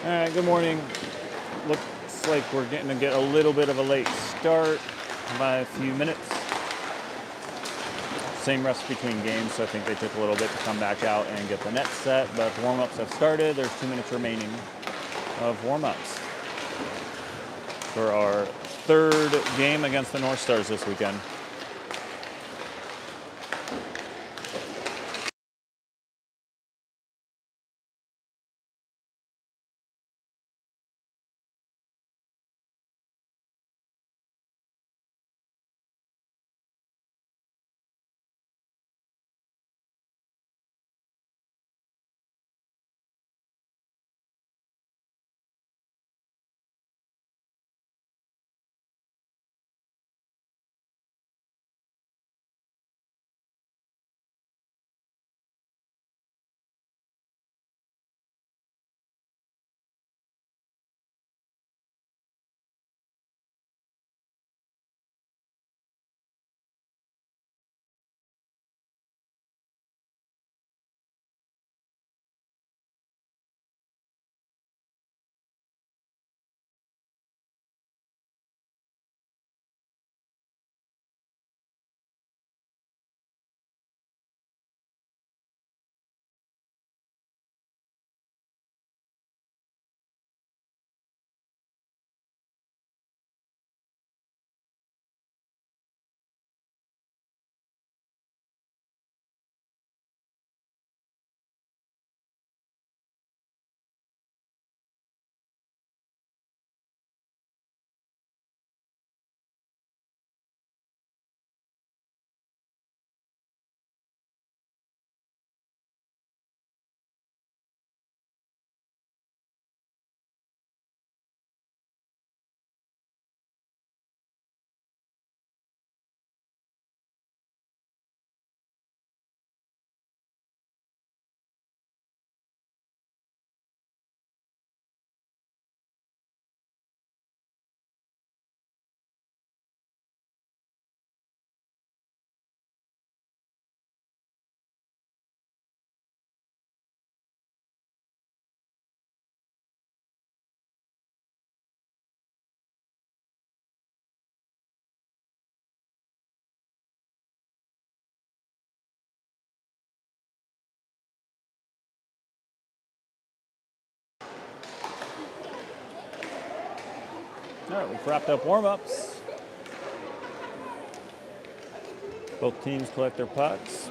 All right, good morning. Looks like we're getting to get a little bit of a late start by a few minutes. Same rest between games, so I think they took a little bit to come back out and get the net set, but the warm-ups have started. There's 2 minutes remaining of warm-ups for our third game against the North Stars this weekend. All right, we've wrapped up warm-ups. Both teams collect their pucks.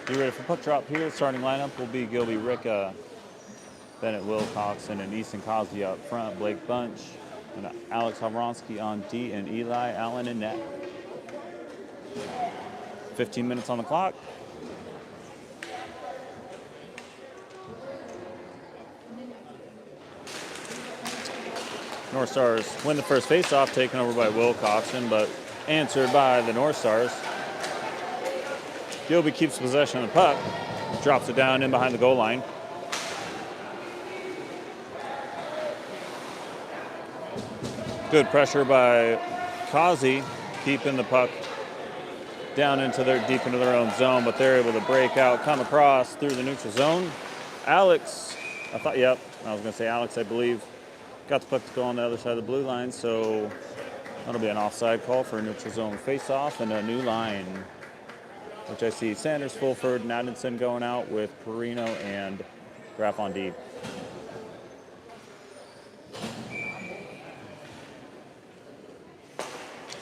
Be ready for puck drop here. Starting lineup will be Gilby Ricka, Bennett Wilcoxon, and Easton Cosby up front. Blake Bunch and Alex Havronsky on D, and Eli Allen in net. 15 minutes on the clock. North Stars win the first faceoff, taken over by Wilcoxon, but answered by the North Stars. Gilby keeps possession of the puck, drops it down in behind the goal line. Good pressure by Kazi, keeping the puck down deep into their own zone, but they're able to break out, come across through the neutral zone. Alex, I was going to say Alex, I believe, got the puck to go on the other side of the blue line, so that'll be an offside call for a neutral zone face-off and a new line, which I see Sanders, Fulford, and Adamson going out with Perino and Graff on D.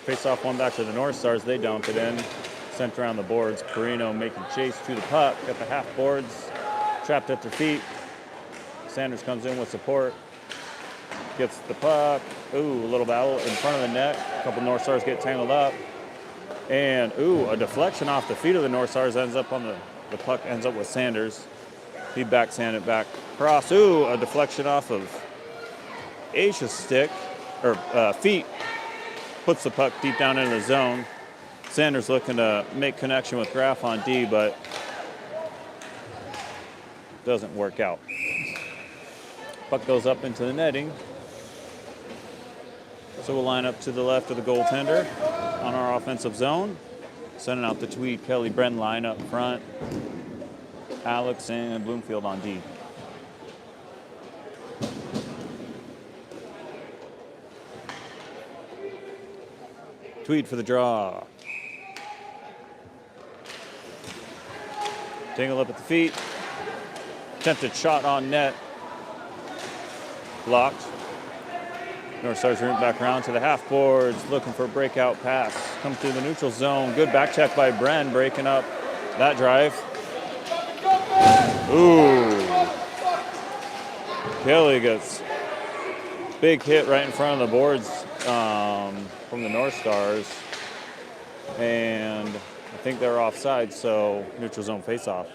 Face off one back to the North Stars. They dumped it in. Sent around the boards. Perino making chase to the puck at the half boards. Trapped at their feet. Sanders comes in with support. Gets the puck. Ooh, a little battle in front of the net. A couple North Stars get tangled up. And, ooh, a deflection off the feet of the North Stars ends up on the puck ends up with Sanders. He backhanded it back across. Ooh, a deflection off of Aisha's stick, or feet. Puts the puck deep down into the zone. Sanders looking to make connection with Graff on D, but doesn't work out. Puck goes up into the netting. So we'll line up to the left of the goaltender on our offensive zone. Sending out the Tweed Kelly Bren line up front. Alex and Bloomfield on D. Tweed for the draw. Tangle up at the feet. Attempted shot on net. Blocked. North Stars root back around to the half boards, looking for a breakout pass. Come through the neutral zone. Good back check by Bren, breaking up that drive. Ooh. Kelly gets big hit right in front of the boards from the North Stars. And I think they're offside, so neutral zone face-off.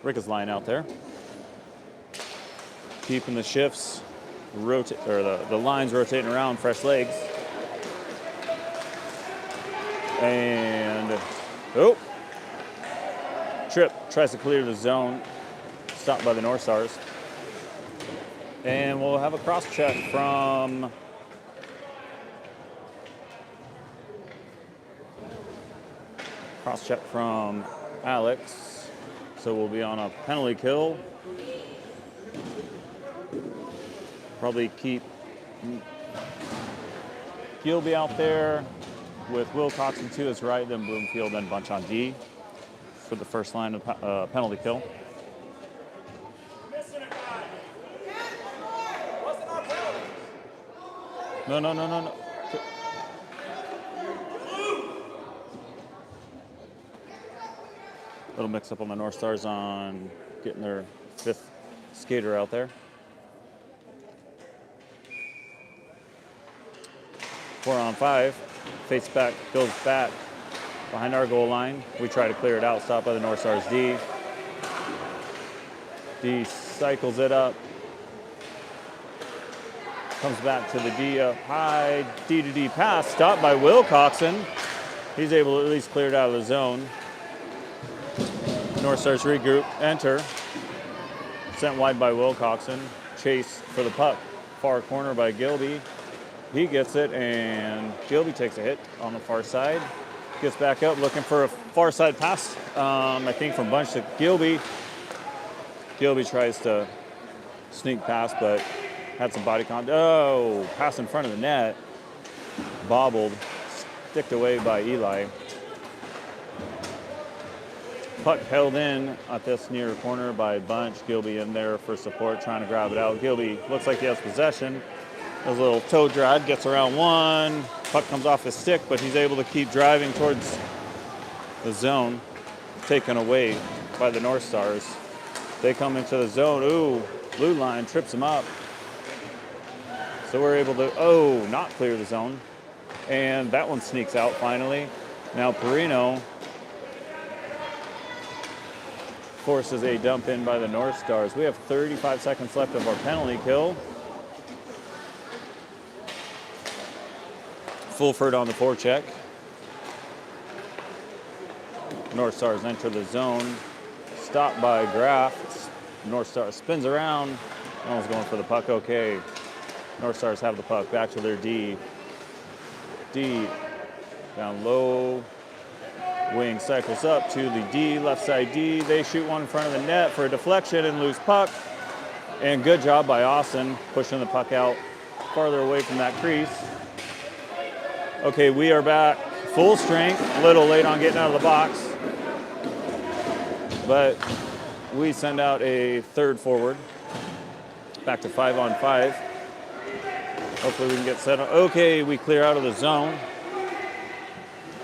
Rick is lying out there. Keeping the shifts, the lines rotating around, fresh legs. And, oh. Tripp tries to clear the zone. Stopped by the North Stars. And we'll have a cross check from Alex. So we'll be on a penalty kill. Probably keep Gilby out there with Wilcoxon to his right, then Bloomfield, then Bunch on D for the first line of penalty kill. No. Little mix up on the North Stars on getting their fifth skater out there. 4-on-5. Face back, goes back behind our goal line. We try to clear it out, stopped by the North Stars D. D cycles it up. Comes back to the D up high. D to D pass, stopped by Wilcoxon. He's able to at least clear it out of the zone. North Stars regroup, enter. Sent wide by Wilcoxon. Chase for the puck. Far corner by Gilby. He gets it, and Gilby takes a hit on the far side. Gets back up, looking for a far side pass, I think from Bunch to Gilby. Gilby tries to sneak past, but had some body contact. Oh, pass in front of the net. Bobbled, sticked away by Eli. Puck held in at this near corner by Bunch. Gilby in there for support, trying to grab it out. Gilby looks like he has possession. Does a little toe drag, gets around one. Puck comes off his stick, but he's able to keep driving towards the zone. Taken away by the North Stars. They come into the zone. Ooh, blue line trips him up. So we're able to, not clear the zone. And that one sneaks out finally. Now Perino forces a dump in by the North Stars. We have 35 seconds left of our penalty kill. Fulford on the forecheck. North Stars enter the zone. Stopped by Graff. North Stars spins around. No one's going for the puck. Okay. North Stars have the puck. Back to their D. D down low. Wing cycles up to the D, left side D. They shoot one in front of the net for a deflection and lose puck. And good job by Austin, pushing the puck out farther away from that crease. Okay, we are back full strength. A little late on getting out of the box. but we send out a third forward. Back to 5-on-5. Hopefully we can get set up. Okay, we clear out of the zone.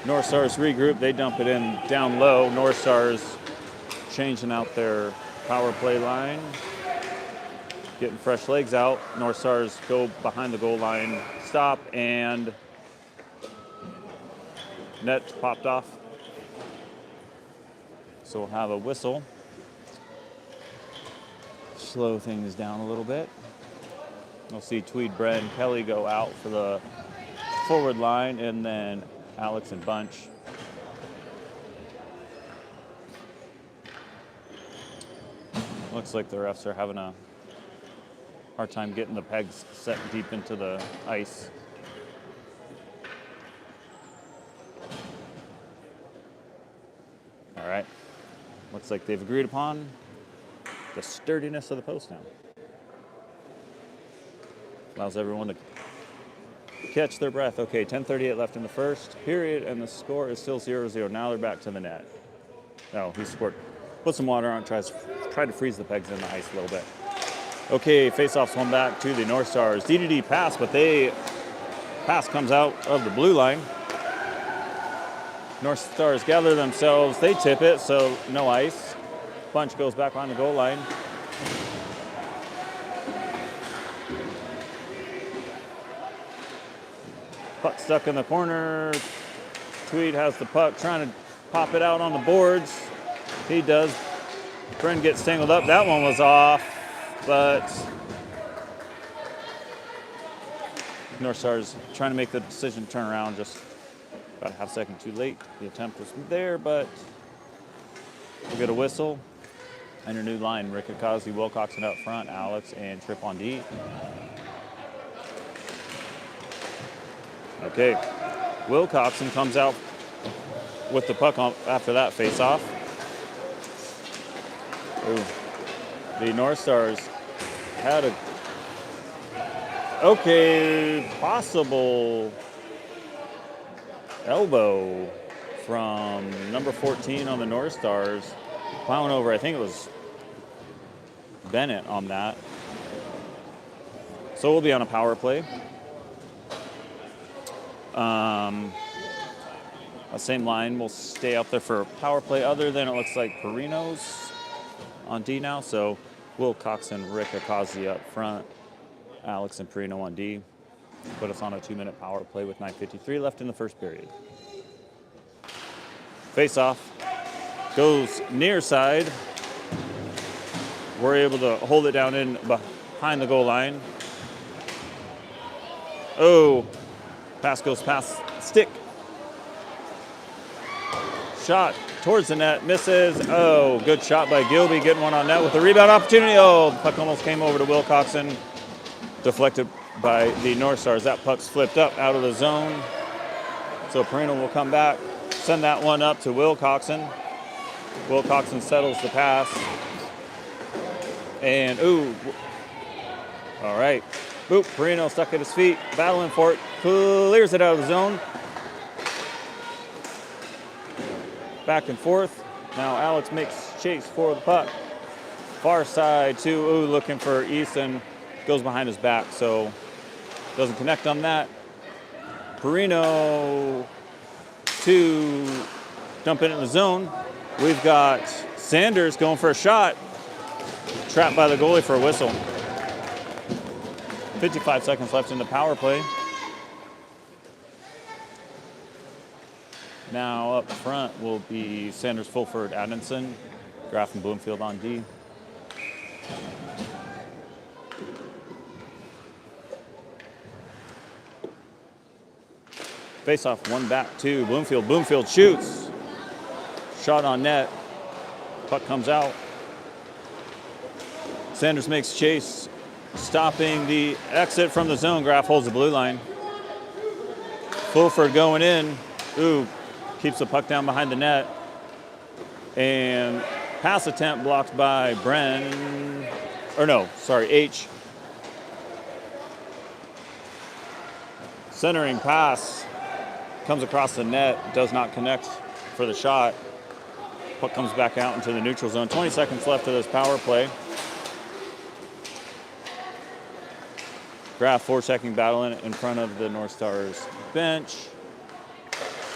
North Stars regroup. They dump it in down low. North Stars changing out their power play line. Getting fresh legs out. North Stars go behind the goal line. Stop, and net popped off. So we'll have a whistle. Slow things down a little bit. We'll see Tweed, Brett, and Kelly go out for the forward line, and then Alex and Bunch. Looks like the refs are having a hard time getting the pegs set deep into the ice. All right. Looks like they've agreed upon the sturdiness of the post now. Allows everyone to catch their breath. Okay, 10:38 left in the first period, and the score is still 0-0. Now they're back to the net. Oh, he scored. Put some water on, try to freeze the pegs in the ice a little bit. Okay, face-off's one back to the North Stars. DDD pass, but pass comes out of the blue line. North Stars gather themselves. They tip it, so no ice. Bunch goes back on the goal line. Puck stuck in the corner. Tweed has the puck, trying to pop it out on the boards. He does. Bren gets tangled up. That one was off, but North Stars trying to make the decision to turn around, just about a half second too late. The attempt was there, but we'll get a whistle. And a new line, Rick Akazi, Wilcoxon up front, Alex and Tripp on D. Okay, Wilcoxon comes out with the puck after that face-off. Ooh. The North Stars had possible elbow from number 14 on the North Stars. Plowing over, I think it was Bennett on that. So we'll be on a power play. The same line will stay up there for a power play, other than it looks like Perino's on D now. So Wilcoxon, Rick Akazi up front, Alex and Perino on D. Put us on a 2-minute power play with 9:53 left in the first period. Face-off goes near side. We're able to hold it down in behind the goal line. Oh, pass goes past stick. Shot towards the net, misses. Oh, good shot by Gilby, getting one on net with a rebound opportunity. Oh, the puck almost came over to Wilcoxon. Deflected by the North Stars. That puck's flipped up out of the zone. So Perino will come back, send that one up to Wilcoxon. Wilcoxon settles the pass. And, ooh. All right. Boop, Perino stuck at his feet, battling for it, clears it out of the zone. Back and forth. Now Alex makes chase for the puck. Far side to, ooh, looking for Easton. Goes behind his back, so doesn't connect on that. Perino to dump it in the zone. We've got Sanders going for a shot. Trapped by the goalie for a whistle. 55 seconds left in the power play. Now up front will be Sanders, Fulford, Adamson, Graff and Bloomfield on D. Face off, one back to Bloomfield. Bloomfield shoots. Shot on net. Puck comes out. Sanders makes chase, stopping the exit from the zone. Graff holds the blue line. Fulford going in. Ooh, keeps the puck down behind the net. And pass attempt blocked by H. Centering pass comes across the net, does not connect for the shot. Puck comes back out into the neutral zone. 20 seconds left of this power play. Graf forechecking battle in front of the North Stars bench.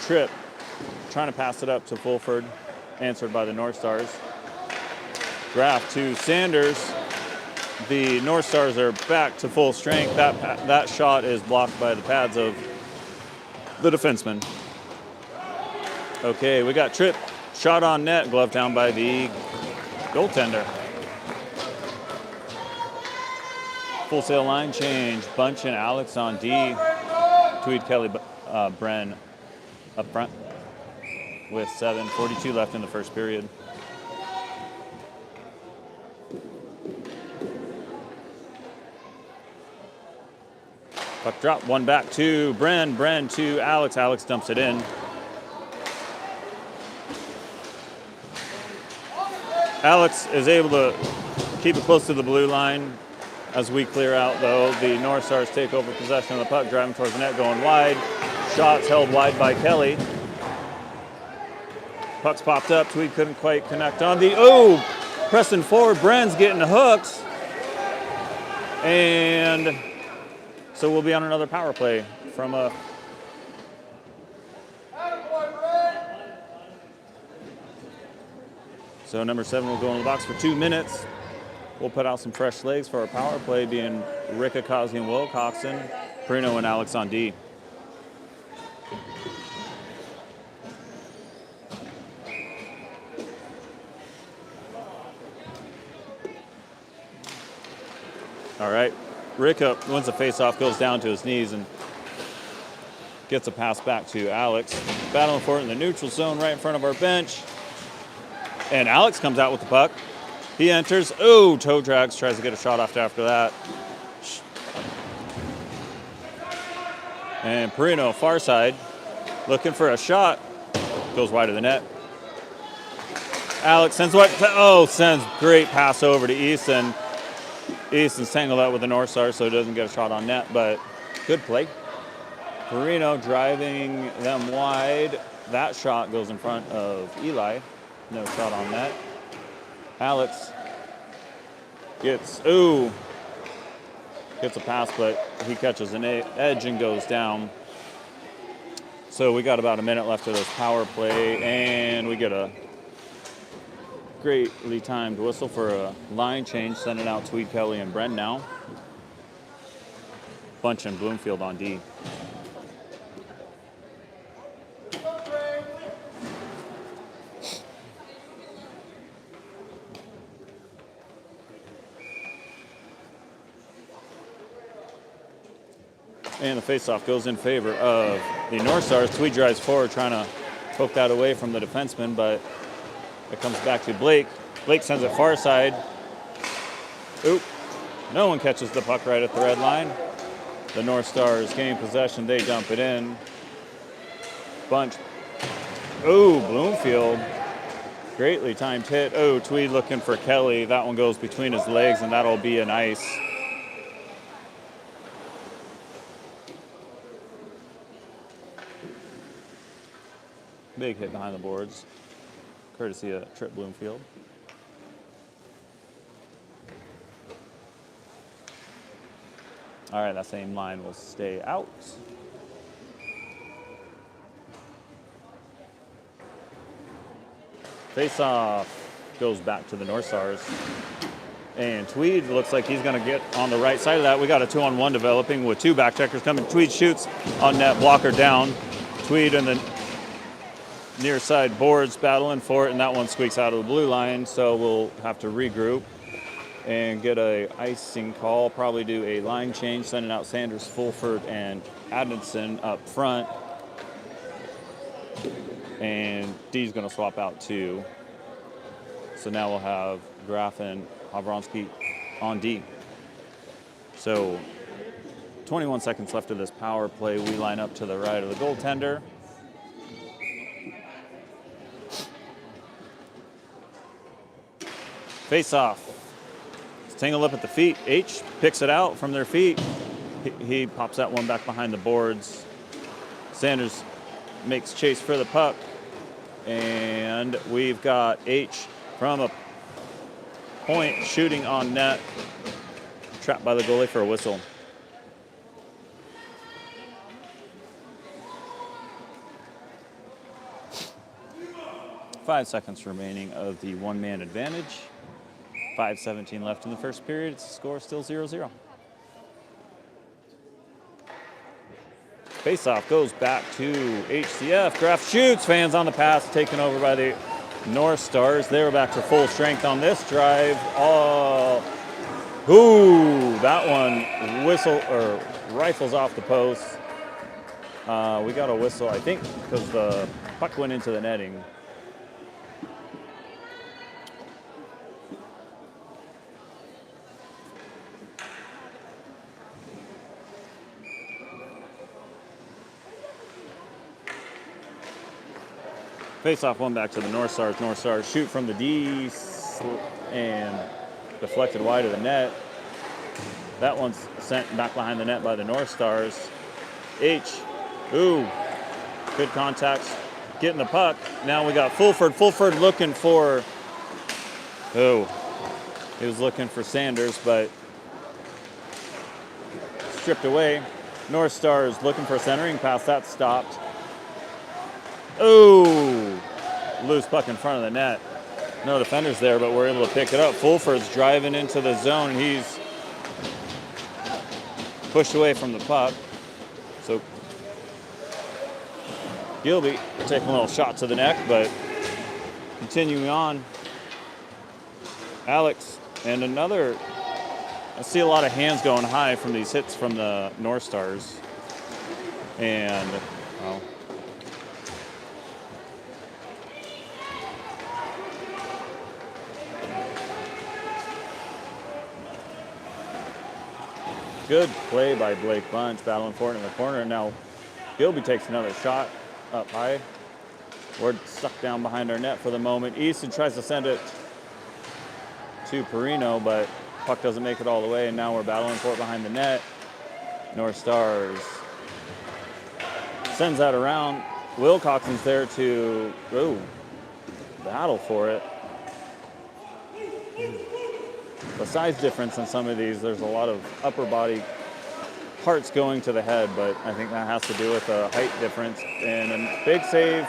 Tripp trying to pass it up to Fulford, answered by the North Stars. Graf to Sanders. The North Stars are back to full strength. That shot is blocked by the pads of the defenseman. Okay, we got Tripp. Shot on net, glove down by the goaltender. Full sail line change. Bunch and Alex on D. Tweed, Kelly, Bren up front with 7:42 left in the first period. Puck drop, one back to Bren. Bren to Alex. Alex dumps it in. Alex is able to keep it close to the blue line. As we clear out, though, the North Stars take over possession of the puck, driving towards the net, going wide. Shots held wide by Kelly. Puck's popped up. Tweed couldn't quite connect on the... Oh! Pressing forward. Bren's getting hooked. And so we'll be on another power play from a... So number 7 will go in the box for 2 minutes. We'll put out some fresh legs for our power play, being Rick Akazi and Will Coxon, Perino and Alex on D. All right, Rick wins the faceoff, goes down to his knees and gets a pass back to Alex. Battling for it in the neutral zone right in front of our bench. And Alex comes out with the puck. He enters. Oh, toe drags, tries to get a shot off after that. And Perino, far side, looking for a shot. Goes wide of the net. Alex sends sends great pass over to Easton. Easton's tangled up with the North Star, so he doesn't get a shot on net, but good play. Perino driving them wide. That shot goes in front of Eli. No shot on net. Alex gets a pass, but he catches an edge and goes down. So we got about a minute left of this power play, and we get a greatly timed whistle for a line change, sending out Tweed, Kelly, and Bren now. Bunch and Bloomfield on D. And the faceoff goes in favor of the North Stars. Tweed drives forward, trying to poke that away from the defenseman, but it comes back to Blake. Blake sends it far side. Oop. No one catches the puck right at the red line. The North Stars gain possession. They dump it in. Bunch. Oh, Bloomfield. Greatly timed hit. Oh, Tweed looking for Kelly. That one goes between his legs, and that'll be an ice. Big hit behind the boards, courtesy of Tripp Bloomfield. All right, that same line will stay out. Face-off goes back to the North Stars. And Tweed looks like he's going to get on the right side of that. We got a 2-on-1 developing with 2 back checkers coming. Tweed shoots on net, blocker down. Tweed and the near side boards battling for it, and that one squeaks out of the blue line, so we'll have to regroup and get a icing call, probably do a line change, sending out Sanders, Fulford, and Adamson up front. And D's going to swap out 2. So now we'll have Graf and Havronsky on D. So 21 seconds left of this power play. We line up to the right of the goaltender. Face off. It's tangled up at the feet. H picks it out from their feet. He pops that one back behind the boards. Sanders makes chase for the puck. And we've got H from a point shooting on net. Trapped by the goalie for a whistle. Five seconds remaining of the one-man advantage. 5:17 left in the first period. It's score still 0-0. Faceoff goes back to HCF. Graf shoots. Fans on the pass, taken over by the North Stars. They were back to full strength on this drive. Oh, ooh, that one rifles off the post. We got a whistle, I think, because the puck went into the netting. Face-off one back to the North Stars. North Stars shoot from the D and deflected wide of the net. That one's sent back behind the net by the North Stars. H, ooh, good contact, getting the puck. Now we got Fulford. Fulford looking for, he was looking for Sanders, but stripped away. North Stars looking for a centering pass. That stopped. Ooh, loose puck in front of the net. No defenders there, but we're able to pick it up. Fulford's driving into the zone. He's pushed away from the puck. So Gilby taking a little shot to the neck, but continuing on. Alex and another. I see a lot of hands going high from these hits from the North Stars. And, well, good play by Blake Bunch, battling for it in the corner. Now, Gilby takes another shot up high. We're stuck down behind our net for the moment. Easton tries to send it to Perino, but puck doesn't make it all the way, and now we're battling for it behind the net. North Stars sends that around. Wilcoxon's there to battle for it. The size difference in some of these, there's a lot of upper body parts going to the head, but I think that has to do with the height difference. And a big save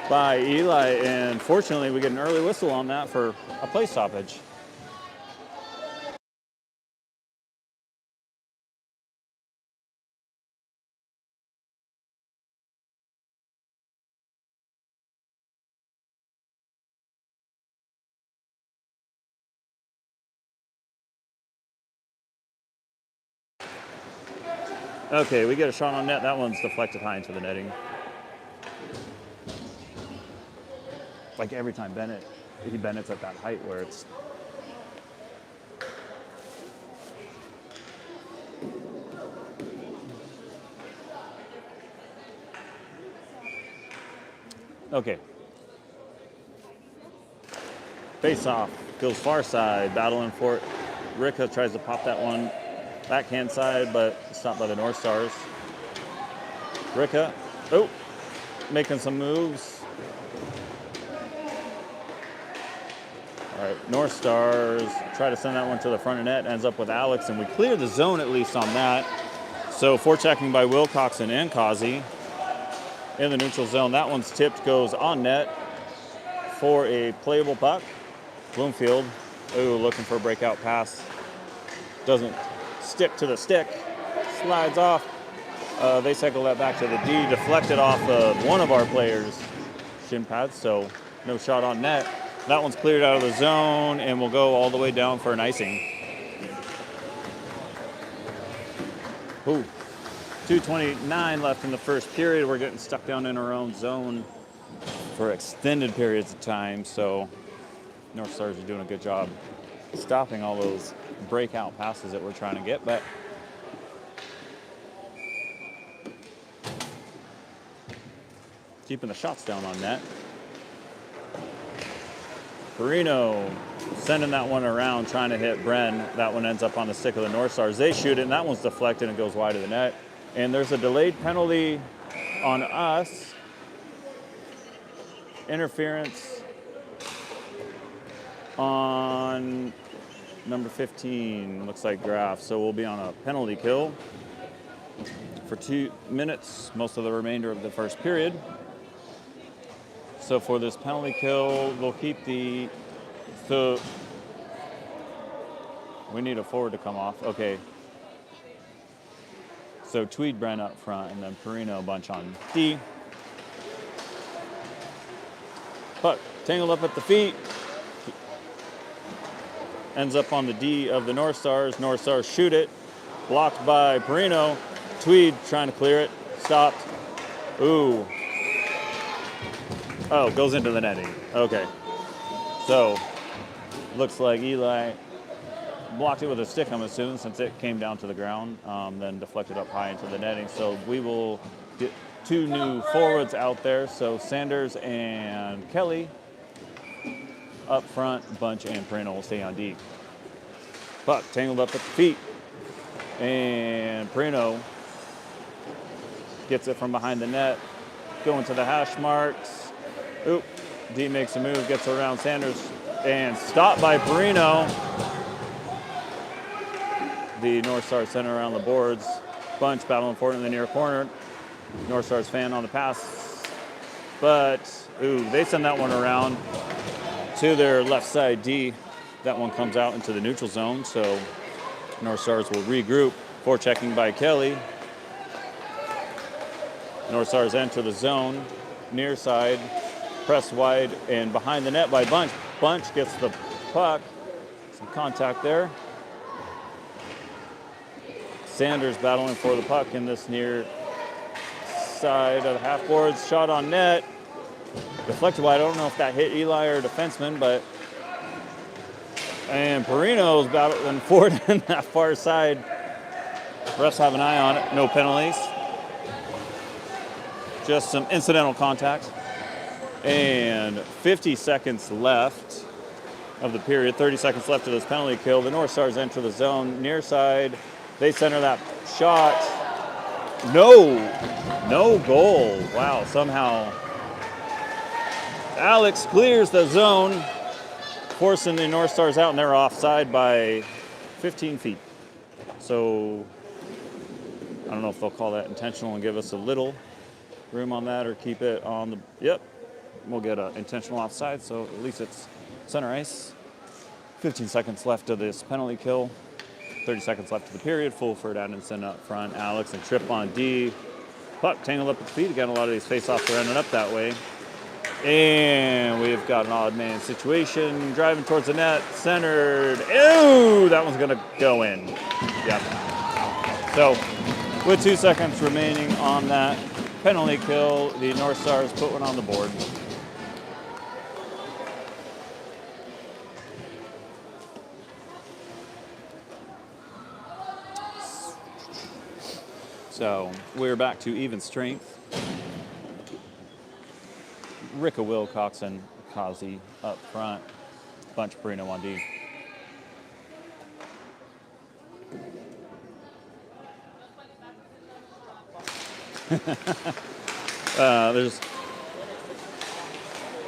by Eli, and fortunately we get an early whistle on that for a play stoppage. Okay, we get a shot on net. That one's deflected high into the netting. Like every time Bennett's at that height where it's. Okay. Face off, goes far side, battling for it. Ricka tries to pop that one backhand side, but stopped by the North Stars. Ricka, making some moves. All right, North Stars try to send that one to the front of net, ends up with Alex, and we clear the zone at least on that. So forechecking by Wilcoxon and Causey in the neutral zone. That one's tipped, goes on net for a playable puck. Bloomfield, looking for a breakout pass. Doesn't stick to the stick, slides off. They cycle that back to the D, deflected off of one of our players' shin pads, so no shot on net. That one's cleared out of the zone and will go all the way down for an icing. 2:29 left in the first period. We're getting stuck down in our own zone for extended periods of time, so North Stars are doing a good job stopping all those breakout passes that we're trying to get, but keeping the shots down on net. Perino sending that one around, trying to hit Bren. That one ends up on the stick of the North Stars. They shoot it, and that one's deflected and goes wide of the net. And there's a delayed penalty on us. interference on number 15, looks like Graf. So we'll be on a penalty kill for 2 minutes, most of the remainder of the first period. So for this penalty kill, we'll keep so we need a forward to come off. Okay. So Tweed Brent up front and then Perino bunch on D. Puck tangled up at the feet. Ends up on the D of the North Stars. North Stars shoot it. Blocked by Perino. Tweed trying to clear it. Stopped. Ooh. Oh, goes into the netting. Okay. So, looks like Eli blocked it with a stick, I'm assuming, since it came down to the ground, then deflected up high into the netting. So we will get 2 new forwards out there. So Sanders and Kelly up front, Bunch and Perino will stay on D. Puck tangled up at the feet. And Perino gets it from behind the net, going to the hash marks. Oop, D makes a move, gets around Sanders, and stopped by Perino. The North Stars center around the boards. Bunch battling for it in the near corner. North Stars fan on the pass. But, ooh, they send that one around to their left side D. That one comes out into the neutral zone, so North Stars will regroup. Forechecking by Kelly. North Stars enter the zone, near side, press wide, and behind the net by Bunch. Bunch gets the puck. Some contact there. Sanders battling for the puck in this near side of the half boards. Shot on net. Deflected wide. I don't know if that hit Eli or a defenseman, but. And Perino's battling forward in that far side. Refs have an eye on it. No penalties. Just some incidental contact. And 50 seconds left of the period. 30 seconds left of this penalty kill. The North Stars enter the zone. Near side. They center that shot. No goal. Wow, somehow Alex clears the zone, forcing the North Stars out, and they're offside by 15 feet. So I don't know if they'll call that intentional and give us a little room on that or keep it on the, yep, we'll get an intentional offside, so at least it's center ice. 15 seconds left of this penalty kill. 30 seconds left of the period. Fulford, Adamson up front. Alex and Tripp on D. Puck tangled up at the feet. Again, a lot of these face-offs are ending up that way. And we've got an odd man situation. Driving towards the net. Centered. Ew! That one's going to go in. Yep. So, with 2 seconds remaining on that penalty kill, the North Stars put one on the board. So we're back to even strength. Ricka Wilcox and Kazi up front. Bunch Perino on D.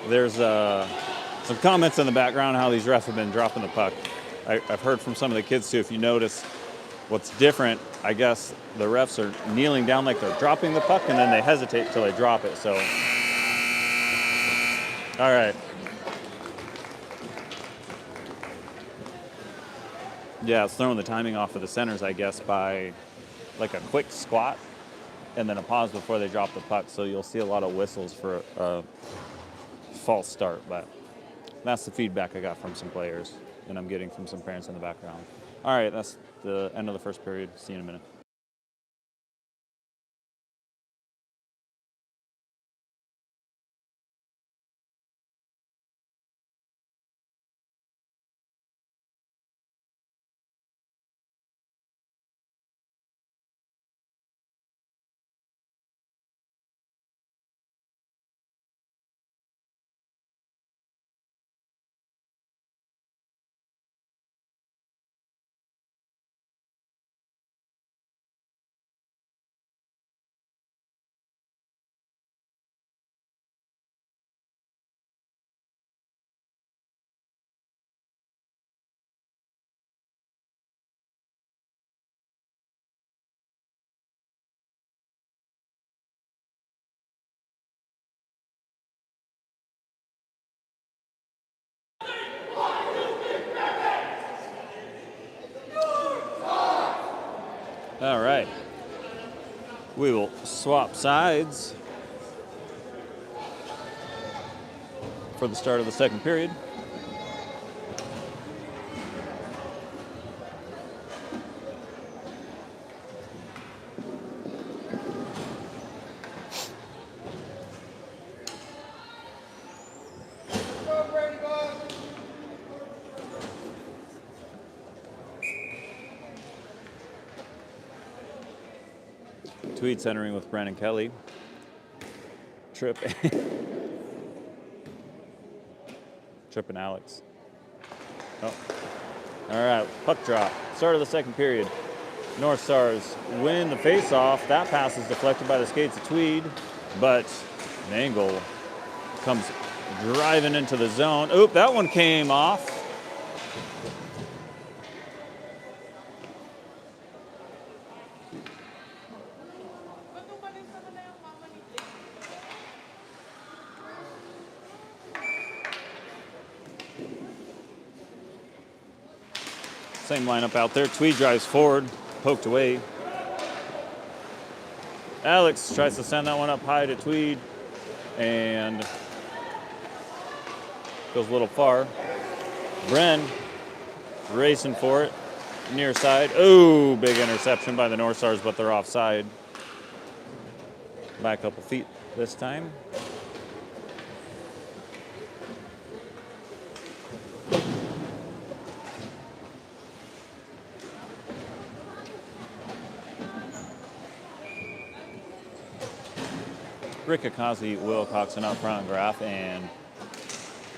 There's some comments in the background how these refs have been dropping the puck. I've heard from some of the kids too. If you notice, what's different, I guess the refs are kneeling down like they're dropping the puck, and then they hesitate till they drop it. So, all right. Yeah, it's throwing the timing off of the centers, I guess, by like a quick squat and then a pause before they drop the puck. So you'll see a lot of whistles for a false start. But that's the feedback I got from some players, and I'm getting from some parents in the background. All right, that's the end of the first period. See you in a minute. We will swap sides for the start of the second period. Tweed centering with Brandon Kelly. Trip. Trip and Alex. Oh. All right, puck drop. Start of the second period. North Stars win the face-off. That pass is deflected by the skates of Tweed, but Mangle comes driving into the zone. Oop, that one came off. Same lineup out there. Tweed drives forward, poked away. Alex tries to send that one up high to Tweed and goes a little far. Bren racing for it, near side. Oh, big interception by the North Stars, but they're offside. Back a couple feet this time. Rick Akazi, Will Coxon up front, Graf, and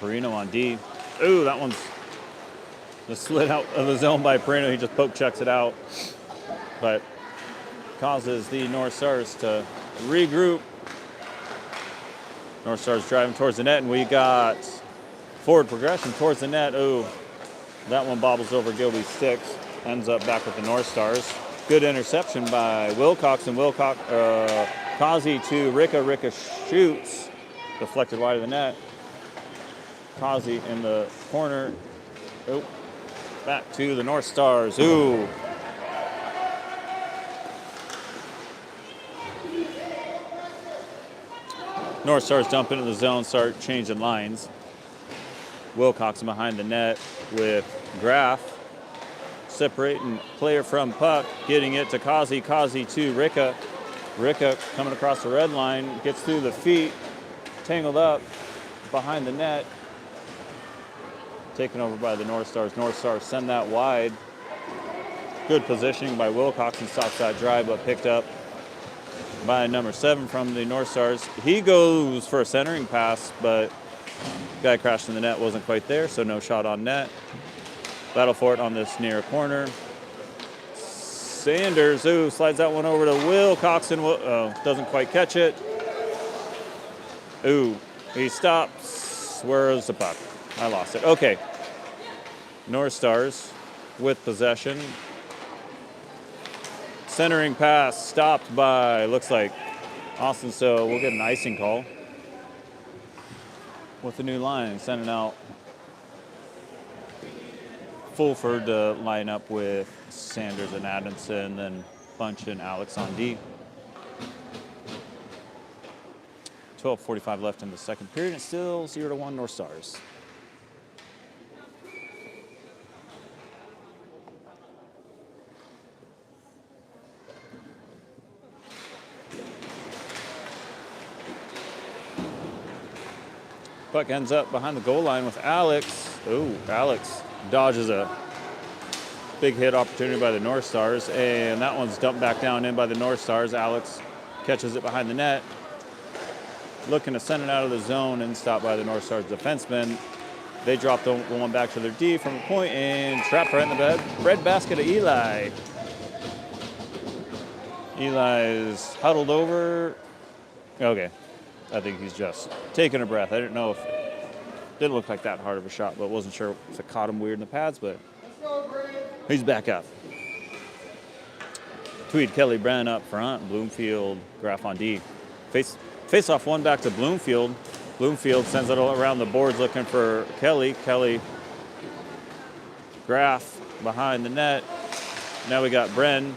Perino on D. Ooh, that one's just slid out of the zone by Perino. He just poke checks it out, but causes the North Stars to regroup. North Stars driving towards the net, and we got forward progression towards the net. Ooh, that one bobbles over Gilby's sticks, ends up back with the North Stars. Good interception by Wilcox, and Kazi to Ricka. Ricka shoots, deflected wide of the net. Kazi in the corner. Oh, back to the North Stars. Ooh. North Stars dump into the zone, start changing lines. Wilcox behind the net with Graf. Separating player from puck, getting it to Kazi. Kazi to Ricka. Ricka coming across the red line, gets through the feet, tangled up behind the net. Taken over by the North Stars. North Stars send that wide. Good positioning by Wilcox and stop side drive, but picked up by number 7 from the North Stars. He goes for a centering pass, but guy crashed in the net, wasn't quite there, so no shot on net. Battle for it on this near corner. Sanders, slides that one over to Wilcox and doesn't quite catch it. He stops. Where's the puck? I lost it. Okay. North Stars with possession. Centering pass stopped by, looks like Austin, so we'll get an icing call with the new line, sending out Fulford to line up with Sanders and Adamson, then Bunch and Alex on D. 12:45 left in the second period, and still 0-1 North Stars. Puck ends up behind the goal line with Alex. Alex dodges a big hit opportunity by the North Stars, and that one's dumped back down in by the North Stars. Alex catches it behind the net, looking to send it out of the zone and stopped by the North Stars defenseman. They drop the one back to their D from a point and trapped right in the bread basket of Eli. Eli's huddled over. Okay, I think he's just taking a breath. I didn't know if didn't look like that hard of a shot, but wasn't sure if it caught him weird in the pads, but he's back up. Tweed, Kelly, Brennan up front. Bloomfield, Graf on D. Face off one back to Bloomfield. Bloomfield sends it around the boards looking for Kelly. Kelly, Graf behind the net. Now we got Bren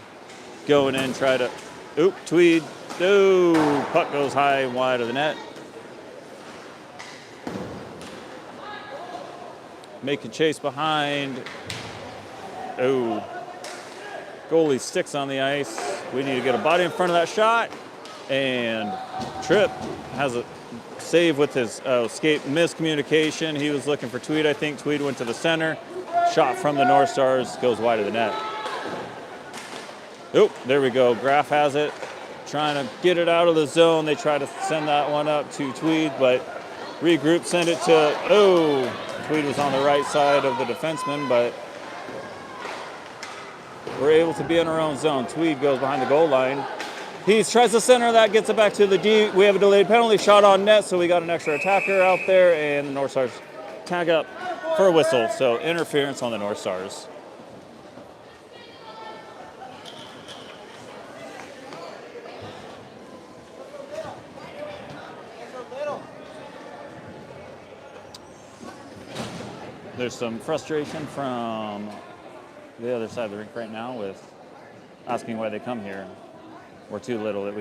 going in, try to, Oop, Tweed. Oh, puck goes high and wide of the net. Make a chase behind. Oh, goalie sticks on the ice. We need to get a body in front of that shot. And Tripp has a save with his escape miscommunication. He was looking for Tweed, I think. Tweed went to the center. Shot from the North Stars goes wide of the net. Oh, there we go. Graf has it. Trying to get it out of the zone. They try to send that one up to Tweed, but regroup, send it to, Tweed was on the right side of the defenseman, but we're able to be in our own zone. Tweed goes behind the goal line. He tries to center that, gets it back to the D. We have a delayed penalty shot on net, so we got an extra attacker out there, and the North Stars tag up for a whistle. So interference on the North Stars. There's some frustration from the other side of the rink right now with asking why they come here. We're too little.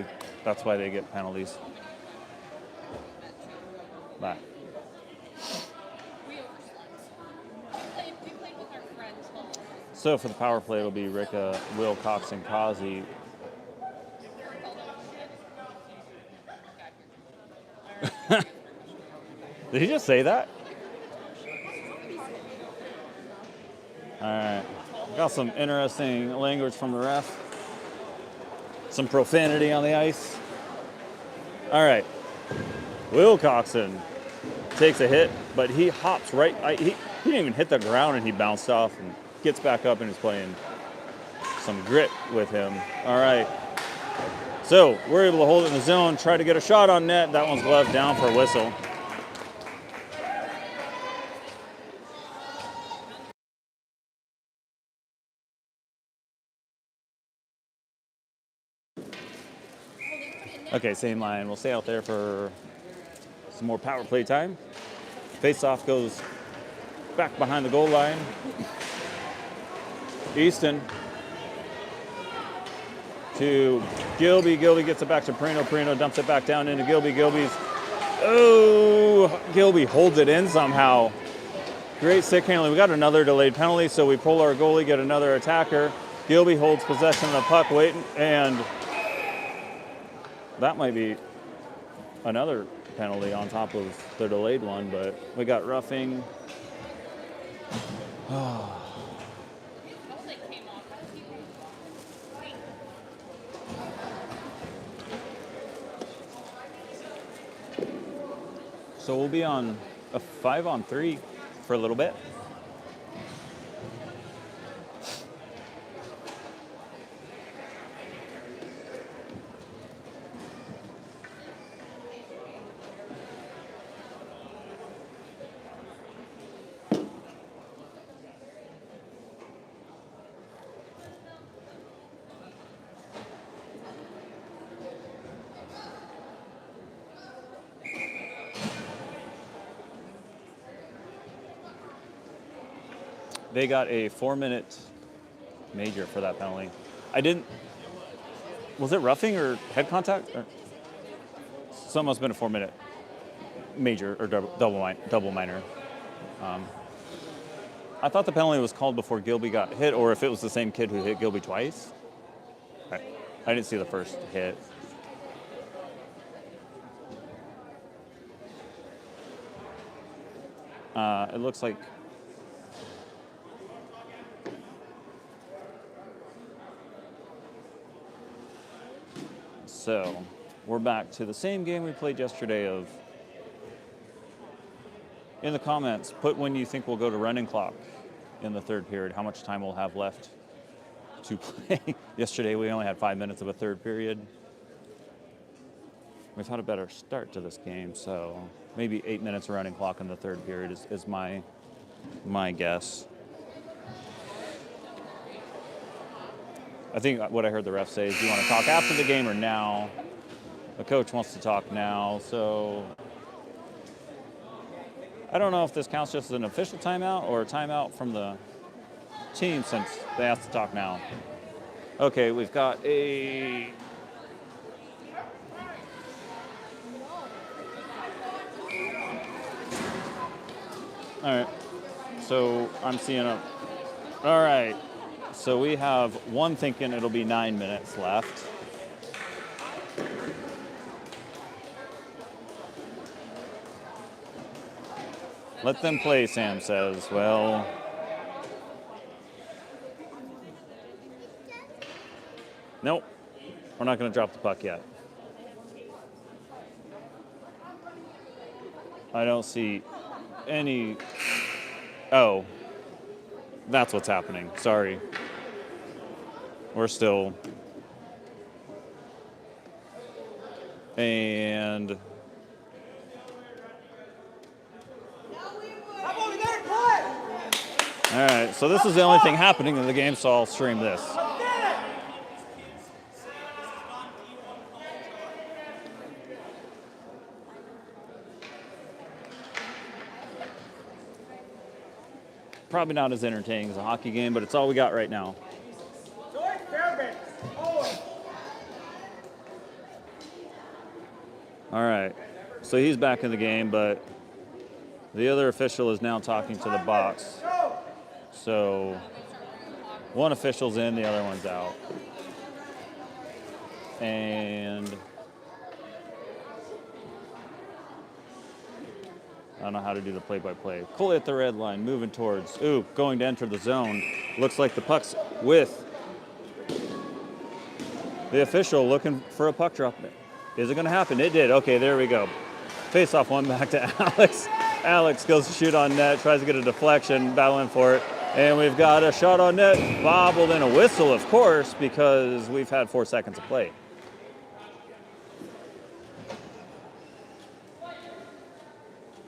That's why they get penalties. Bye. So for the power play, it'll be Ricka, Wilcox, and Kazi. Did he just say that? All right. Got some interesting language from the ref. Some profanity on the ice. All right. Wilcoxon takes a hit, but he hops right. He didn't even hit the ground, and he bounced off and gets back up and is playing some grit with him. All right. So we're able to hold it in the zone, try to get a shot on net. That one's gloved down for a whistle. Okay, same line. We'll stay out there for some more power play time. Face-off goes back behind the goal line. Easton to Gilby. Gilby gets it back to Perino. Perino dumps it back down into Gilby. Gilby holds it in somehow. Great stick handling. We got another delayed penalty, so we pull our goalie, get another attacker. Gilby holds possession of the puck, waiting, and that might be another penalty on top of the delayed one, but we got roughing. So we'll be on a 5-on-3 for a little bit. They got a 4-minute major for that penalty. Was it roughing or head contact? Or something must have been a 4-minute major or double minor. I thought the penalty was called before Gilby got hit, or if it was the same kid who hit Gilby twice. I didn't see the first hit. It looks like so. We're back to the same game we played yesterday of, in the comments, put when you think we'll go to running clock in the third period, how much time we'll have left to play. Yesterday we only had 5 minutes of a third period. We've had a better start to this game, so maybe 8 minutes of running clock in the third period is my guess. I think what I heard the ref say is, do you want to talk after the game or now? The coach wants to talk now, so I don't know if this counts just as an official timeout or a timeout from the team since they asked to talk now. Okay, we've got a All right. So I'm seeing a. All right. So we have one thinking it'll be 9 minutes left. Let them play, Sam says. Well, nope. We're not going to drop the puck yet. I don't see any. Oh, that's what's happening. Sorry. We're still. And. All right, so this is the only thing happening in the game, so I'll stream this. Probably not as entertaining as a hockey game, but it's all we got right now. All right, so he's back in the game, but the other official is now talking to the box. So one official's in, the other one's out. And I don't know how to do the play-by-play. Cole at the red line, moving towards, going to enter the zone. Looks like the puck's with the official looking for a puck drop. Is it going to happen? It did. Okay, there we go. Face-off one back to Alex. Alex goes to shoot on net, tries to get a deflection, battling for it. And we've got a shot on net, bobbled, and a whistle, of course, because we've had 4 seconds of play.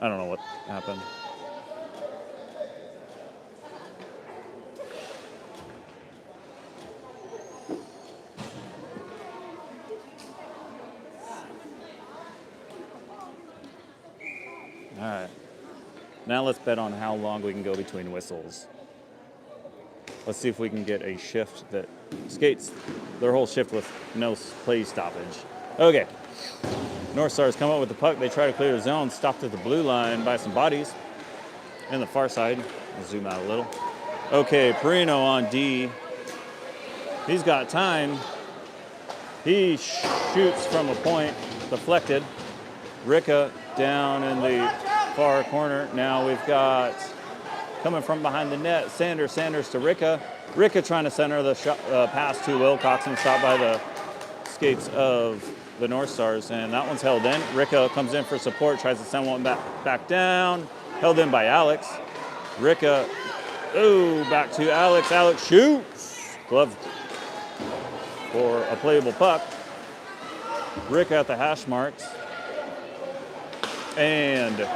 I don't know what happened. All right. Now let's bet on how long we can go between whistles. Let's see if we can get a shift that skates their whole shift with no play stoppage. Okay. North Stars come up with the puck. They try to clear the zone, stopped at the blue line by some bodies. And the far side, I'll zoom out a little. Okay, Perino on D. He's got time. He shoots from a point, deflected. Ricka down in the far corner. Now we've got, coming from behind the net, Sanders to Ricka. Ricka trying to center the pass to Wilcox and stopped by the skates of the North Stars, and that one's held in. Ricka comes in for support, tries to send one back down. Held in by Alex. Ricka, back to Alex. Alex shoots. Glove for a playable puck. Ricka at the hash marks. And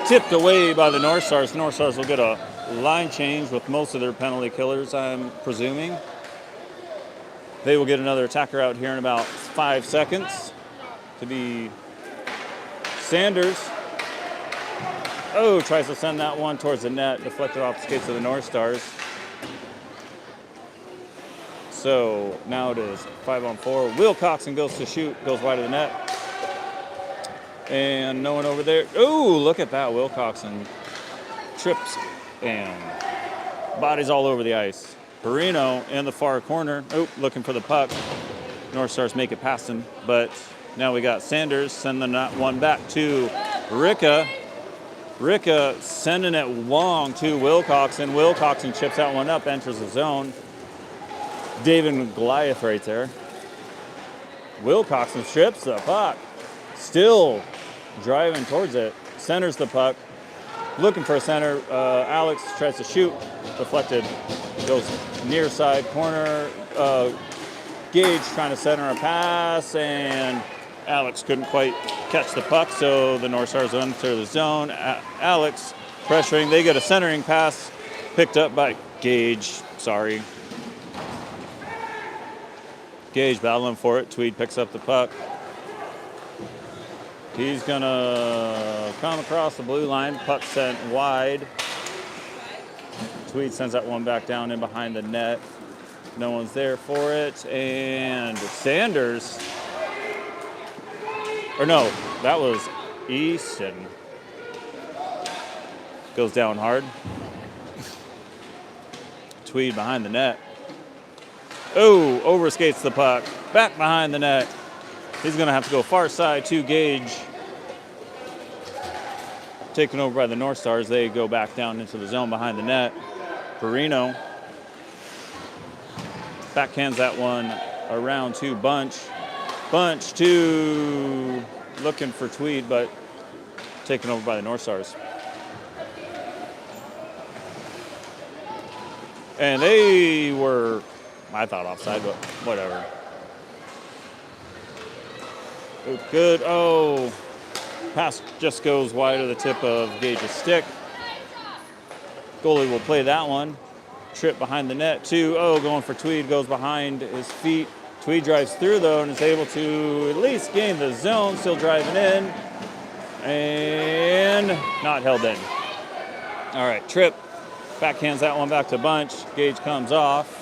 tipped away by the North Stars. North Stars will get a line change with most of their penalty killers, I'm presuming. They will get another attacker out here in about 5 seconds to be Sanders. Tries to send that one towards the net, deflected off the skates of the North Stars. So now it is 5-on-4. Wilcoxon goes to shoot, goes wide of the net. And no one over there. Look at that. Wilcoxon trips and bodies all over the ice. Perino in the far corner. Looking for the puck. North Stars make it past him. But now we got Sanders sending that one back to Ricka. Ricka sending it long to Wilcoxon. Wilcoxon chips that one up, enters the zone. David and Goliath right there. Wilcoxon strips the puck. Still driving towards it. Centers the puck. Looking for a center. Alex tries to shoot. Deflected. Goes near side corner. Gage trying to center a pass, and Alex couldn't quite catch the puck, so the North Stars enter the zone. Alex pressuring. They get a centering pass picked up by Gage. Sorry. Gage battling for it. Tweed picks up the puck. He's going to come across the blue line. Puck sent wide. Tweed sends that one back down in behind the net. No one's there for it. And Sanders. Or no, that was Easton. Goes down hard. Tweed behind the net. Oh, overskates the puck. Back behind the net. He's going to have to go far side to Gage. Taken over by the North Stars. They go back down into the zone behind the net. Perino backhands that one around to Bunch. Bunch to looking for Tweed, but taken over by the North Stars. And they were, I thought, offside, but whatever. Good. Oh, pass just goes wide of the tip of Gage's stick. Goalie will play that one. Trip behind the net, too. Oh, going for Tweed, goes behind his feet. Tweed drives through, though, and is able to at least gain the zone. Still driving in. And not held in. All right, Trip backhands that one back to Bunch. Gage comes off.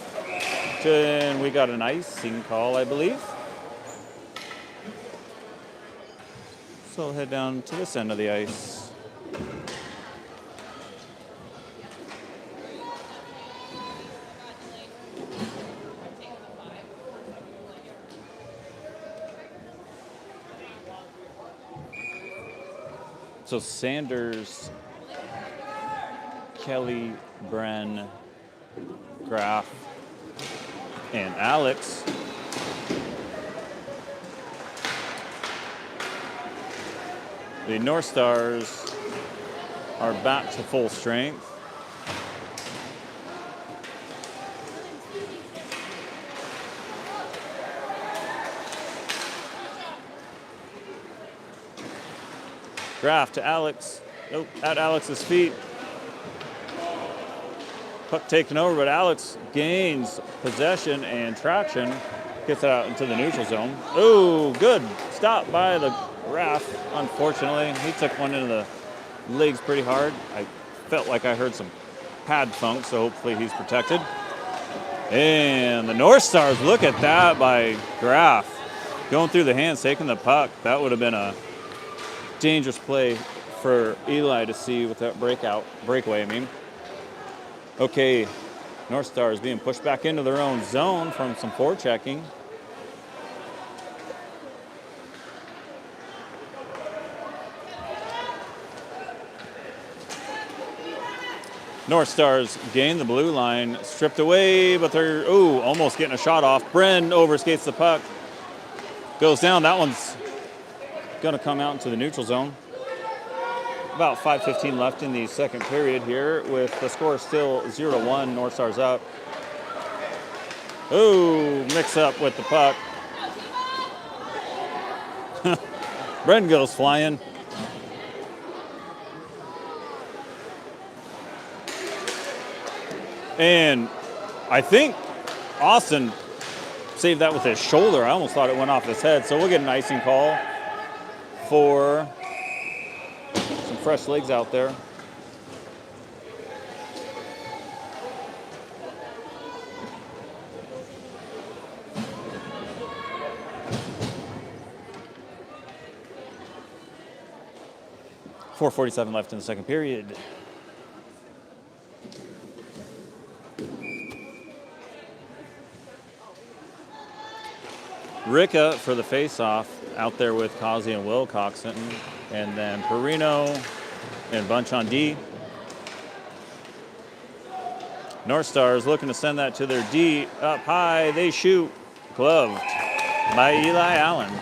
And we got an icing call, I believe. So I'll head down to this end of the ice. So Sanders, Kelly, Bren, Graf, and Alex. The North Stars are back to full strength. Graf to Alex. Nope, at Alex's feet. Puck taken over, but Alex gains possession and traction. Gets it out into the neutral zone. Oh, good stop by the Graf. Unfortunately, he took one into the legs pretty hard. I felt like I heard some pad thunk, so hopefully he's protected. And the North Stars, look at that by Graf. Going through the hands, taking the puck. That would have been a dangerous play for Eli to see with that breakaway, I mean. Okay, North Stars being pushed back into their own zone from some forechecking. North Stars gain the blue line, stripped away, but they're, almost getting a shot off. Bren overskates the puck, goes down. That one's going to come out into the neutral zone. About 5:15 left in the second period here, with the score still 0-1, North Stars up. Mix up with the puck. Bren goes flying. And I think Austin saved that with his shoulder. I almost thought it went off his head. So we'll get an icing call for some fresh legs out there. .447 left in the second period. Ricka for the face-off out there with Causey and Wilcoxon. And then Perino and Bunch on D. North Stars looking to send that to their D. Up high, they shoot. Gloved by Eli Allen.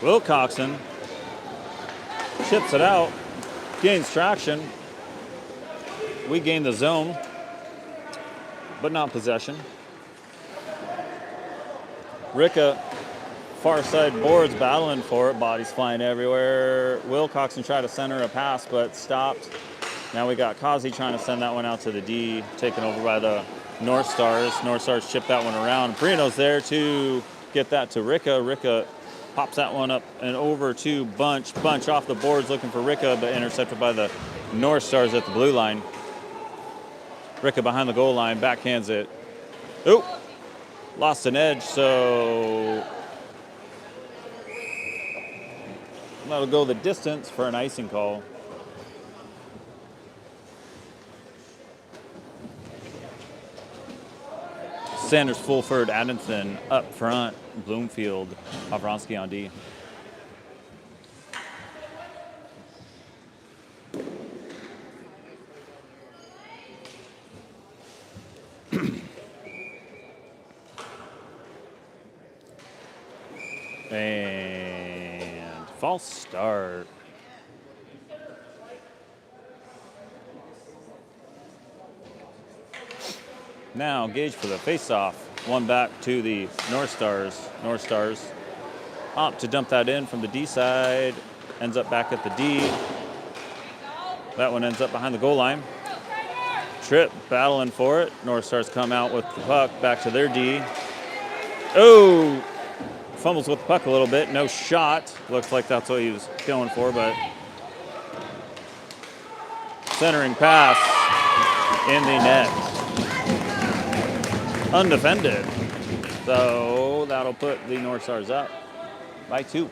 Wilcoxon chips it out, gains traction. We gain the zone, but not possession. Ricka, far side boards, battling for it, bodies flying everywhere. Wilcoxon tried to center a pass, but stopped. Now we got Causey trying to send that one out to the D, taken over by the North Stars. North Stars chip that one around. Perino's there to get that to Ricka. Ricka Pops that one up and over to Bunch. Bunch off the boards looking for Ricka, but intercepted by the North Stars at the blue line. Ricka behind the goal line, backhands it. Oop! Lost an edge, so that'll go the distance for an icing call. Sanders, Fulford, Adamson up front. Bloomfield, Avronsky on D. And false start. Now Gage for the face-off. One back to the North Stars. North Stars opt to dump that in from the D side. Ends up back at the D. That one ends up behind the goal line. Tripp battling for it. North Stars come out with the puck back to their D. Oh! Fumbles with the puck a little bit. No shot. Looks like that's what he was going for, but centering pass in the net. Undefended. So that'll put the North Stars up by 2.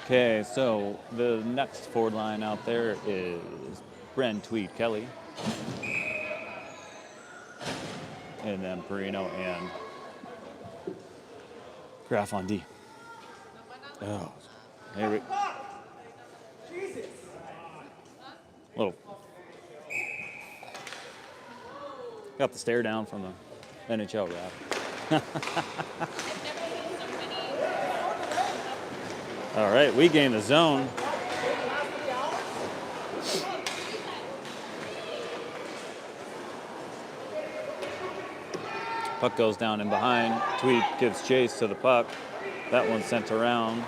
Okay, so the next forward line out there is Bren, Tweed, Kelly. And then Perino and Graf on D. Oh, here we little. Got the stare down from the NHL rap. All right, we gain the zone. Puck goes down in behind. Tweed gives chase to the puck. That one's sent around.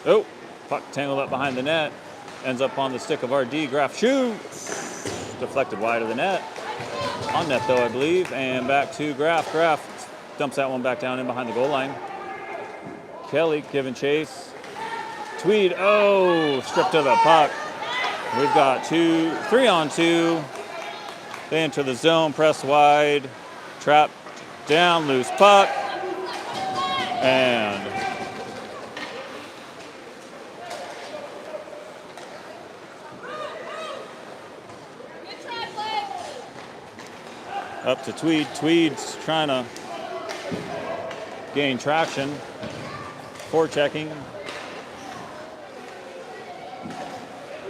Oh, puck tangled up behind the net. Ends up on the stick of RD. Graf shoots. Deflected wide of the net. On net though, I believe. And back to Graf. Graf dumps that one back down in behind the goal line. Kelly giving chase. Tweed, oh, stripped of the puck. We've got 3 on 2. They enter the zone, press wide. Trap down, loose puck. And up to Tweed. Tweed's trying to gain traction. Forechecking.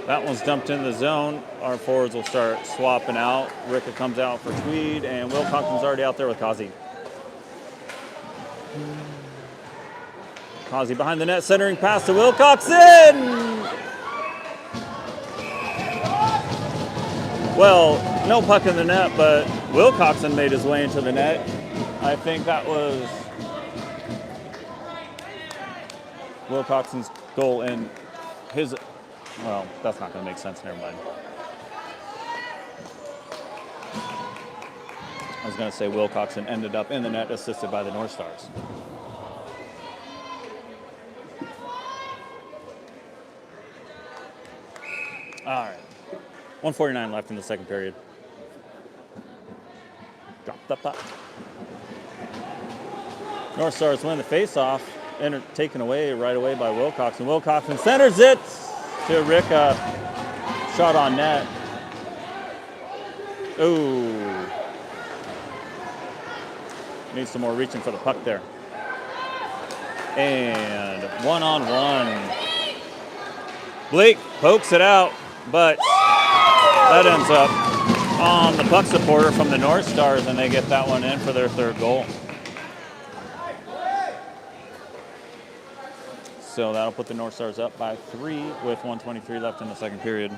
That one's dumped in the zone. Our forwards will start swapping out. Ricka comes out for Tweed, and Wilcoxon's already out there with Kazi. Kazi behind the net, centering pass to Wilcoxon! Well, no puck in the net, but Wilcoxon made his way into the net. I think that was Wilcoxon's goal and his. Well, that's not going to make sense. Never mind. I was going to say Wilcoxon ended up in the net, assisted by the North Stars. All right. 1:49 left in the second period. Drop the puck. North Stars win the faceoff, taken away right away by Wilcoxon. Wilcoxon centers it to Ricka. Shot on net. Ooh. Needs some more reaching for the puck there. And 1-on-1. Blake pokes it out, but that ends up on the puck supporter from the North Stars, and they get that one in for their third goal. So that'll put the North Stars up by 3 with 1:23 left in the second period.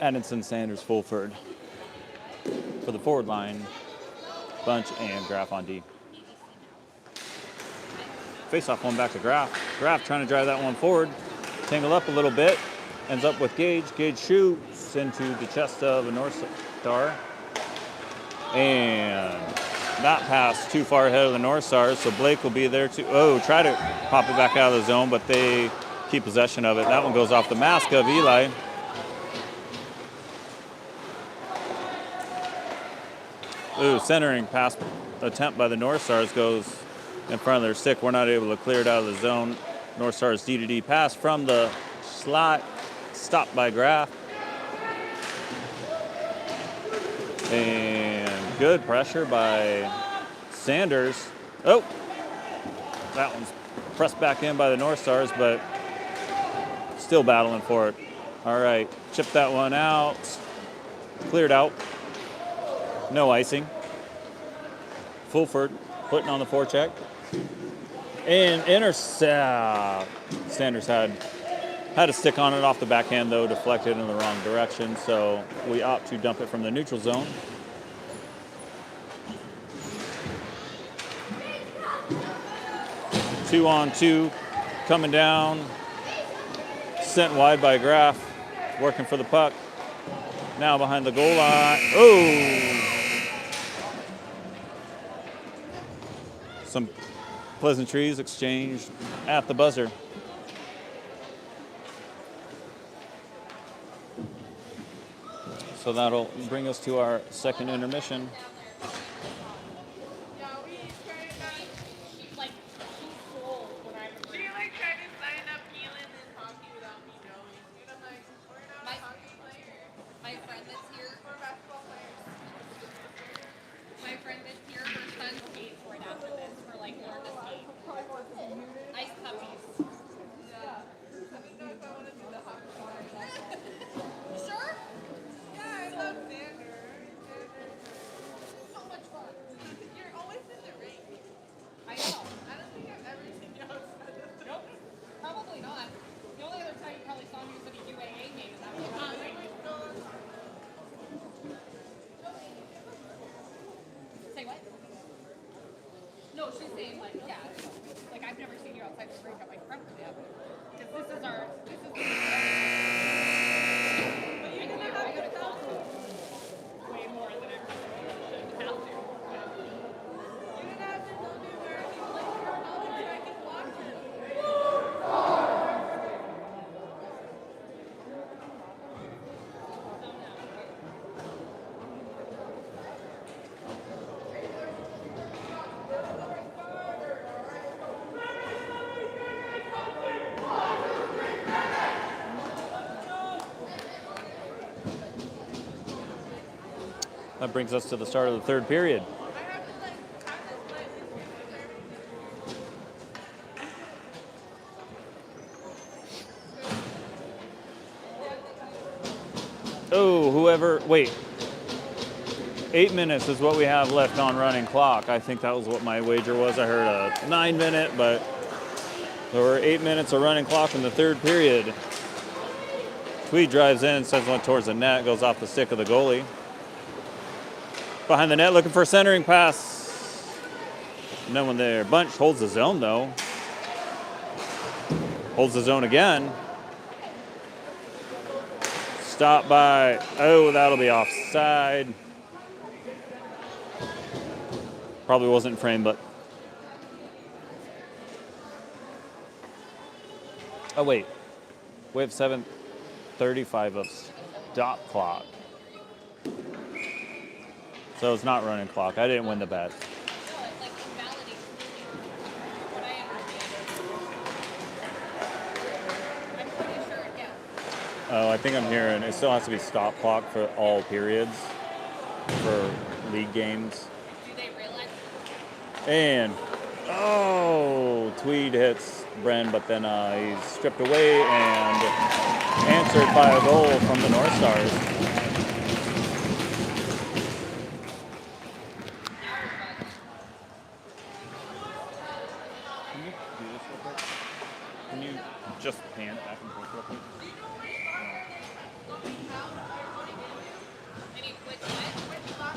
Addison, Sanders, Fulford for the forward line. Bunch and Graf on D. Face-off one back to Graf. Graf trying to drive that one forward. Tangle up a little bit. Ends up with Gage. Gage shoots into the chest of a North Star. And that pass too far ahead of the North Stars, so Blake will be there to, try to pop it back out of the zone, but they keep possession of it. That one goes off the mask of Eli. Centering pass attempt by the North Stars goes in front of their stick. We're not able to clear it out of the zone. North Stars D-to-D pass from the slot, stopped by Graf. And good pressure by Sanders. Oh, that one's pressed back in by the North Stars, but still battling for it. All right, chip that one out. Cleared out. No icing. Fulford putting on the forecheck. And intercept. Sanders had a stick on it off the backhand, though, deflected in the wrong direction, so we opt to dump it from the neutral zone. Two on two, coming down. Sent wide by Graf, working for the puck. Now behind the goal line. Oh! Some pleasantries exchanged at the buzzer. So that'll bring us to our second intermission. That brings us to the start of the third period. Wait. 8 minutes is what we have left on running clock. I think that was what my wager was. I heard a 9-minute, but there were 8 minutes of running clock in the third period. Tweed drives in, sends one towards the net, goes off the stick of the goalie. Behind the net, looking for a centering pass. No one there. Bunch holds the zone, though. Holds the zone again. Stopped by, that'll be offside. Probably wasn't in frame, but. Oh, wait. We have 7:35 of stop clock. So it's not running clock. I didn't win the bet. Oh, I think I'm hearing it still has to be stop clock for all periods for league games. Do they realize? And, Tweed hits Bren, but then he's stripped away and answered by a goal from the North Stars. Can you do this real quick? Can you just pan back and forth real quick? Any quick what?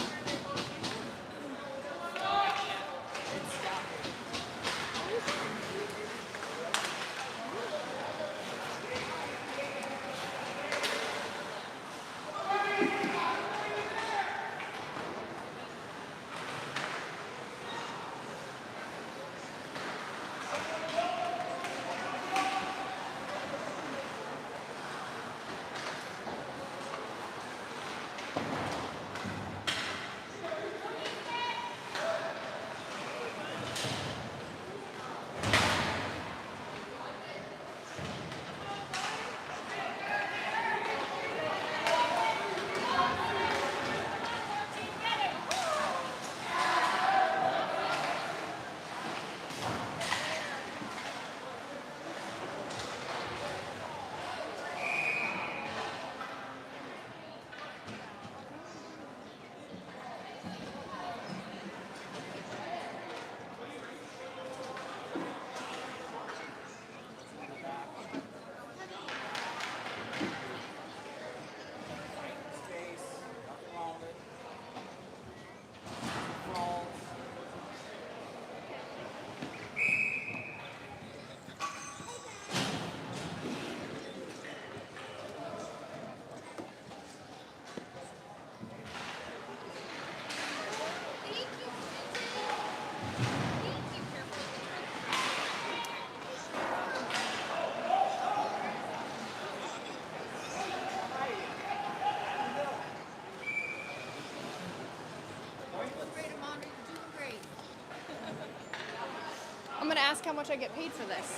ask how much I get paid for this.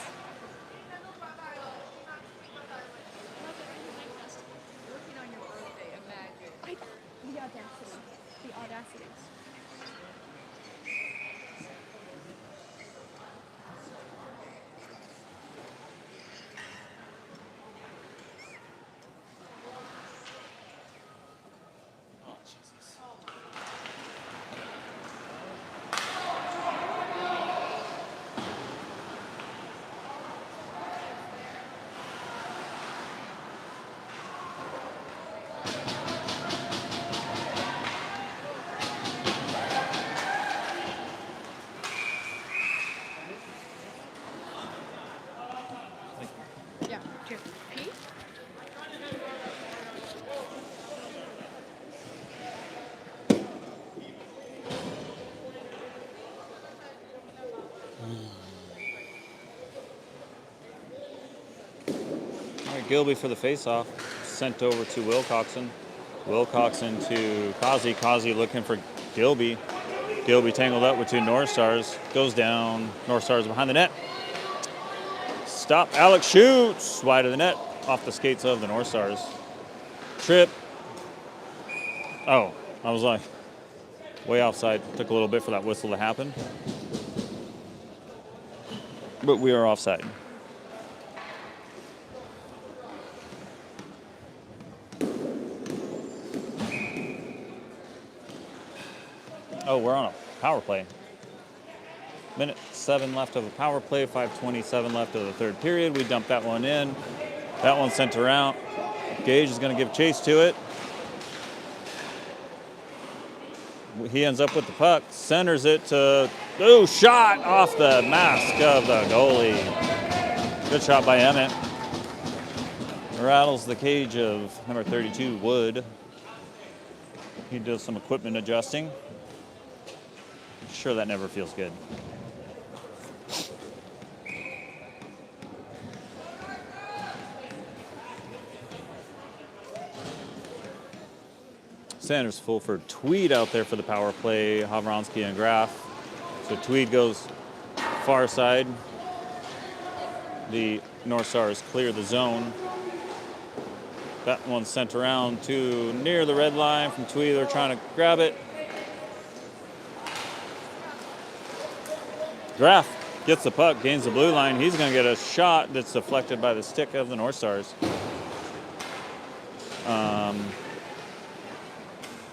Working on your birthday, imagine. The audacity. The audacity. Yeah, cheers. Pete? All right, Gilby for the face-off. Sent over to Wilcoxon. Wilcoxon to Kazi. Kazi looking for Gilby. Gilby tangled up with two North Stars. Goes down. North Stars behind the net. Stop. Alex shoots. Wide of the net. Off the skates of the North Stars. Trip. Oh, I was like way offside. Took a little bit for that whistle to happen. But we are offside. Oh, we're on a power play. Minute 7 left of a power play, 5:27 left of the third period. We dump that one in. That one sent around. Gage is going to give chase to it. He ends up with the puck, centers it to, shot off the mask of the goalie. Good shot by Emmett. Rattles the cage of number 32, Wood. He does some equipment adjusting. Sure, that never feels good. Sanders full for Tweed out there for the power play, Havronsky and Graf. So Tweed goes far side. The North Stars clear the zone. That one's sent around to near the red line from Tweed. They're trying to grab it. Graf gets the puck, gains the blue line. He's going to get a shot that's deflected by the stick of the North Stars.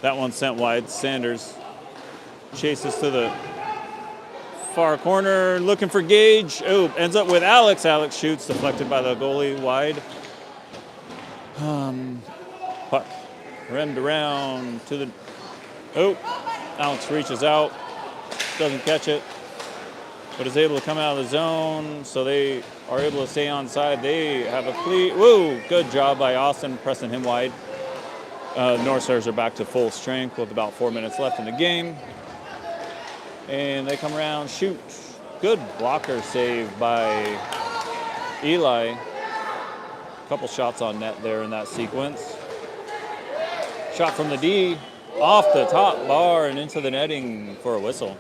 That one sent wide. Sanders chases to the far corner, looking for Gage. Oh, ends up with Alex. Alex shoots, deflected by the goalie, wide. Puck rimmed around to the... Oh, Alex reaches out, doesn't catch it, but is able to come out of the zone, so they are able to stay onside. They have a cleat. Woo! Good job by Austin, pressing him wide. North Stars are back to full strength with about 4 minutes left in the game. And they come around, shoot. Good blocker save by Eli. A couple shots on net there in that sequence. Shot from the D, off the top bar and into the netting for a whistle.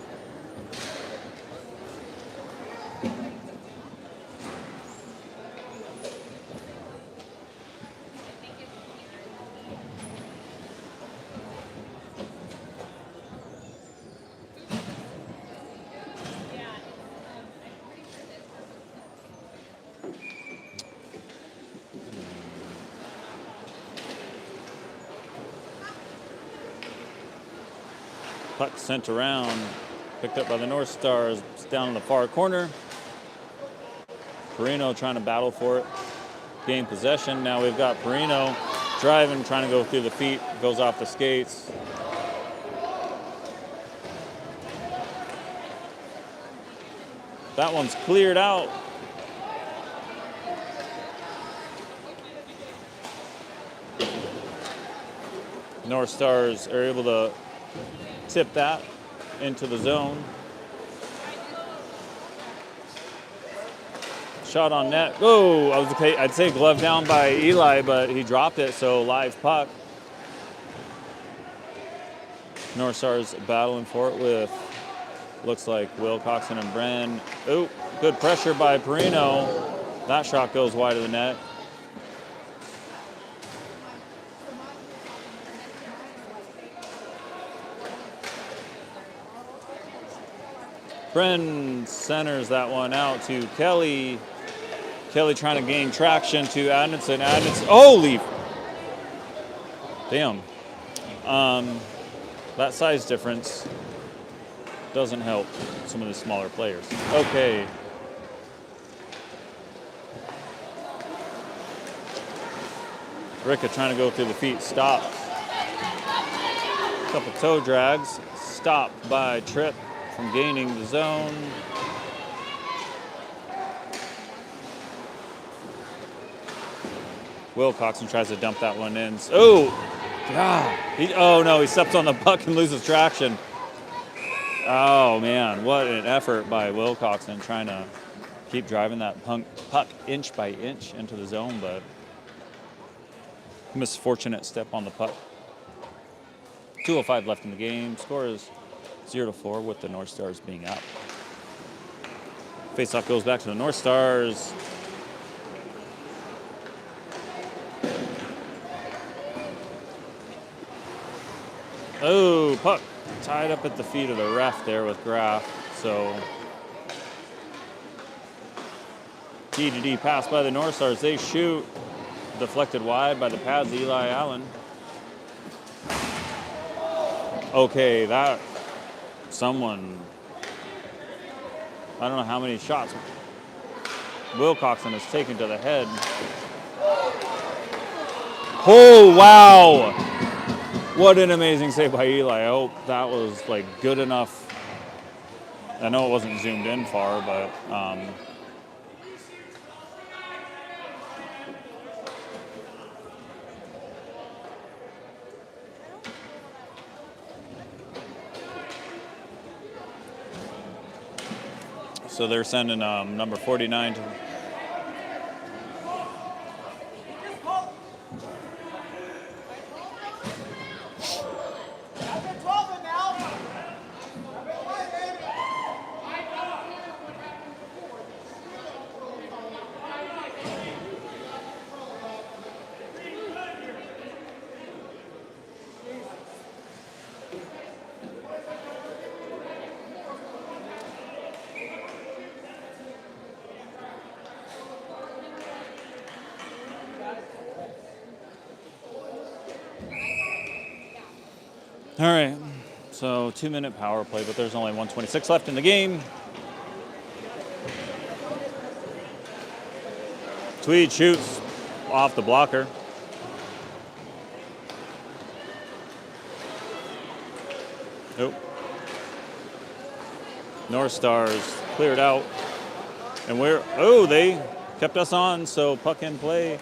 Puck sent around, picked up by the North Stars, down in the far corner. Perino trying to battle for it, gain possession. Now we've got Perino driving, trying to go through the feet, goes off the skates. That one's cleared out. North Stars are able to tip that into the zone. Shot on net. Oh, I'd say glove down by Eli, but he dropped it, so live puck. North Stars battling for it with, looks like Wilcoxon and Bren. Oh, Good pressure by Perino. That shot goes wide of the net. Bren centers that one out to Kelly. Kelly trying to gain traction to Adnison. Holy! Damn. That size difference doesn't help some of the smaller players. Okay. Ricka trying to go through the feet. Stopped. Couple toe drags. Stopped by Tripp from gaining the zone. Wilcoxon tries to dump that one in. Oh, God. Oh, no, he steps on the puck and loses traction. Oh, man, what an effort by Wilcoxon trying to keep driving that puck inch by inch into the zone, but misfortunate step on the puck. 2:05 left in the game. Score is 0-4 with the North Stars being out. Faceoff goes back to the North Stars. Oh, puck tied up at the feet of the ref there with Graff. So D pass by the North Stars. They shoot. Deflected wide by the pads, Eli Allen. Okay, that someone, I don't know how many shots Wilcoxon has taken to the head. Oh, wow. What an amazing save by Eli. I hope that was like good enough. I know it wasn't zoomed in far, but so they're sending number 49 to All right, so 2-minute power play, but there's only 1:26 left in the game. Tweed shoots off the blocker. Nope. North Stars cleared out. And they kept us on, so puck in play.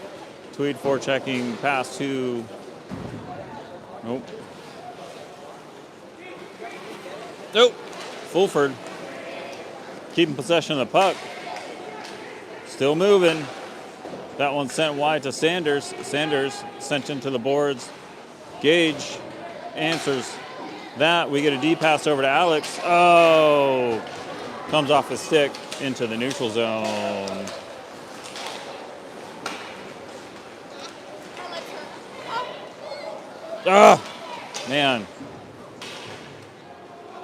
Tweed forechecking pass to, nope. Nope. Fulford keeping possession of the puck. Still moving. That one sent wide to Sanders. Sanders sent into the boards. Gage answers that. We get a D pass over to Alex. Oh, comes off his stick into the neutral zone. Ah, man.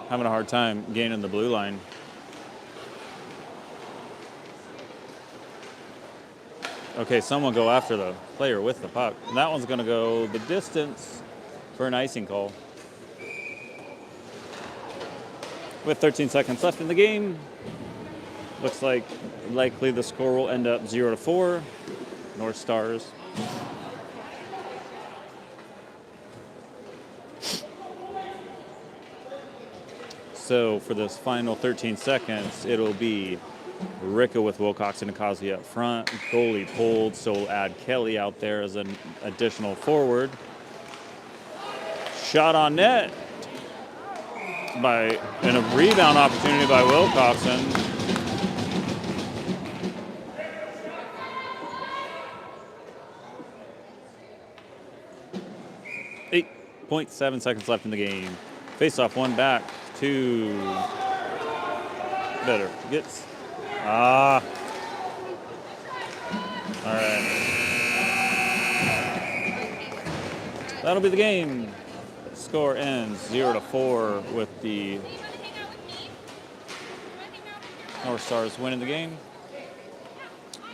Having a hard time gaining the blue line. Okay, someone go after the player with the puck. And that one's going to go the distance for an icing call. With 13 seconds left in the game, looks like likely the score will end up 0-4. North Stars. So for this final 13 seconds, it'll be Ricka with Wilcoxon and Cosby up front. Goalie pulled, so we'll add Kelly out there as an additional forward. Shot on net and a rebound opportunity by Wilcoxon. .7 seconds left in the game. Face off one back to Better. Gets Ah. All right. That'll be the game. Score ends 0-4 with the North Stars winning the game.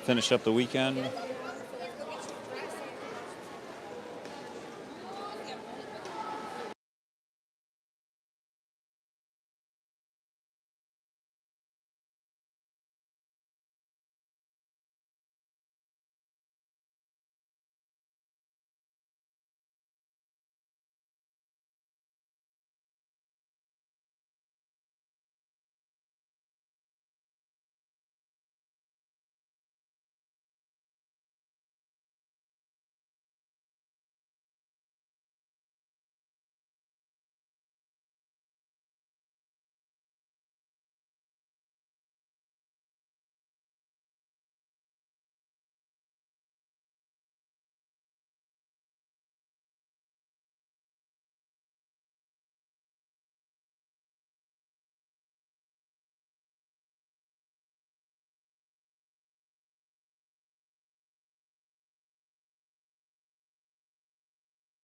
Finish up the weekend.